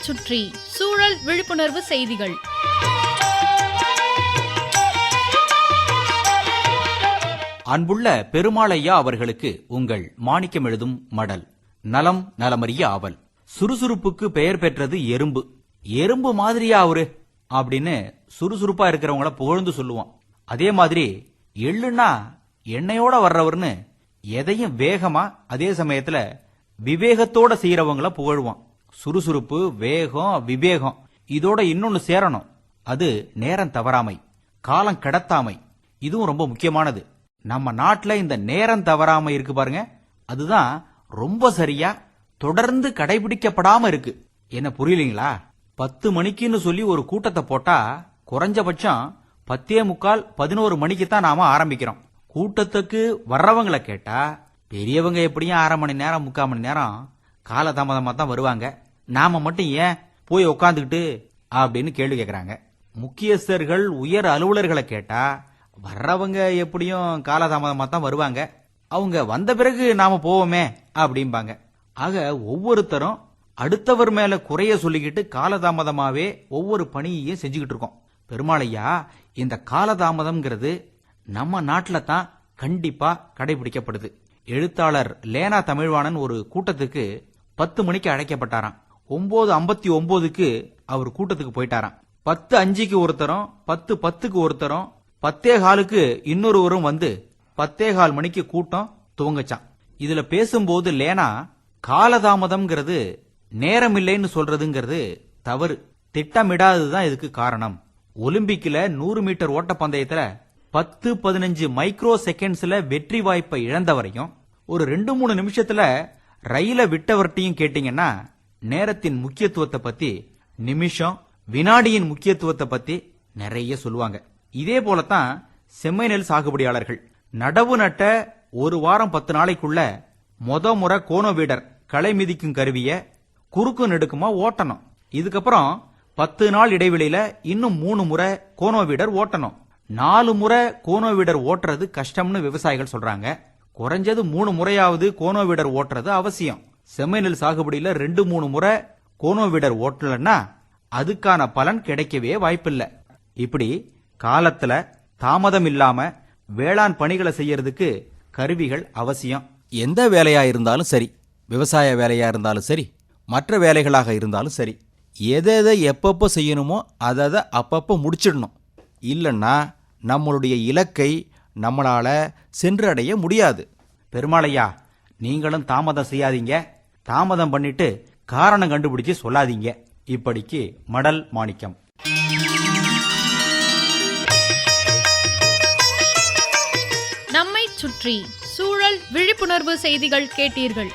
சுற்றி சூழல் விழிப்புணர்வு செய்திகள். அன்புள்ள பெருமாளையா அவர்களுக்கு உங்கள் மாணிக்கம் எழுதும் மடல். நலம் நலமறிய ஆவல். சுறுசுறுப்புக்கு பெயர் பெற்றது எறும்பு. எறும்பு மாதிரியா அவரு அப்படின்னு சுறுசுறுப்பா இருக்கிறவங்கள புகழ்ந்து சொல்லுவான். அதே மாதிரி எள்ளுன்னா எண்ணெயோட வர்றவர்னு எதையும் வேகமா அதே சமயத்துல விவேகத்தோட செய்யறவங்கள புகழ்வான். சுறுசுறுப்பு, வேகம், விவேகம் இதோட இன்னொன்னு சேரணும். அது நேரம் தவறாமை, காலம் கடத்தாமை. இதுவும் ரொம்ப முக்கியமானது. நம்ம நாட்டுல இந்த நேரம் தவறாமை இருக்கு பாருங்க, அதுதான் ரொம்ப சரியா தொடர்ந்து கடைபிடிக்கப்படாம இருக்கு. என்ன புரியலீங்களா? 10 மணிக்குன்னு சொல்லி ஒரு கூட்டத்தை போட்டா குறைஞ்சபட்சம் 10:45, 11 மணிக்கு தான் நாம ஆரம்பிக்கிறோம். கூட்டத்துக்கு வர்றவங்களை கேட்டா பெரியவங்க எப்படியும் 1/2 மணி நேரம் 3/4 மணி நேரம் காலதாமதமா தான் வருவாங்க. நாம மட்டும் ஏன் போய் உக்காந்துக்கிட்டு அப்படின்னு கேள்வி கேட்கறாங்க. முக்கியஸ்தர்கள், உயர் அலுவலர்களை கேட்டா வர்றவங்க எப்படியும் காலதாமதமா தான் வருவாங்க, அவங்க வந்த பிறகு நாம போவோமே அப்படிம்பாங்க. ஆக ஒவ்வொருத்தரும் அடுத்தவர் மேல குறைய சொல்லிக்கிட்டு காலதாமதமாவே ஒவ்வொரு பணியையும் செஞ்சுக்கிட்டு இருக்கோம். பெருமாளையா, இந்த காலதாமதம்ங்கிறது நம்ம நாட்டில தான் கண்டிப்பா கடைபிடிக்கப்படுது. எழுத்தாளர் லேனா தமிழ்வாணன் ஒரு கூட்டத்துக்கு 10 மணிக்கு அழைக்கப்பட்டாராம். 9:59க்கு அவர் கூட்டத்துக்கு போயிட்டாராம். 10:05க்கு ஒருத்தரும், 10:10க்கு ஒருத்தரும், 10:15க்கு இன்னொருவரும் வந்து 10:15 மணிக்கு கூட்டம் துவங்கச்சான். இதுல பேசும்போது லேனா காலதாமதம்ங்கிறது நேரம் இல்லைன்னு சொல்றதுங்கிறது தவறு, திட்டமிடாததுதான் இதுக்கு காரணம். ஒலிம்பிக்ல 100 மீட்டர் ஓட்டப்பந்தயத்துல 10-15 மைக்ரோ செகண்ட்ஸ்ல வெற்றி வாய்ப்பை இழந்தவரையும் ஒரு 2-3 நிமிஷத்துல ரயில விட்டவர்ட்டையும் கேட்டீங்கன்னா நேரத்தின் முக்கியத்துவத்தை பத்தி, நிமிஷம் வினாடியின் முக்கியத்துவத்தை பத்தி நிறைய சொல்லுவாங்க. இதே போலத்தான் செம்மை நெல் சாகுபடியாளர்கள் நடவு நட்ட 1 வாரம் 10 நாளைக்குள்ள முறை கோனோ வீடர் களை மிதிக்கும் கருவிய குறுக்கு நெடுக்குமா ஓட்டணும். இதுக்கப்புறம் 10 நாள் இடைவெளியில இன்னும் 3 முறை கோனோ வீடர் ஓட்டணும். 4 முறை கோனோ வீடர் ஓட்டுறது கஷ்டம்னு விவசாயிகள் சொல்றாங்க. குறைஞ்சது 3 முறையாவது கோனோ வீடர் ஓட்டுறது அவசியம். செம்மை நெல் சாகுபடியில 2-3 முறை கோனோ வீடர் ஓட்டலன்னா அதுக்கான பலன் கிடைக்கவே வாய்ப்பில்லை. இப்படி காலத்துல தாமதம் இல்லாம வேளாண் பணிகளை செய்யறதுக்கு கருவிகள் அவசியம். எந்த வேலையா இருந்தாலும் சரி, விவசாய வேலையா இருந்தாலும் சரி, மற்ற வேலைகளாக இருந்தாலும் சரி, எதை எப்பப்போ செய்யணுமோ அதை அப்பப்போ முடிச்சிடணும். இல்லைன்னா நம்மளுடைய இலக்கை நம்மளால சென்றடைய முடியாது. பெருமாளையா, நீங்களும் தாமதம் செய்யாதீங்க, தாமதம் பண்ணிட்டு காரணம் கண்டுபிடிச்சு சொல்லாதீங்க. இப்படிக்கு மடல் மாணிக்கம். நம்மை சுற்றி சூழல் விழிப்புணர்வு செய்திகள் கேட்டீர்கள்.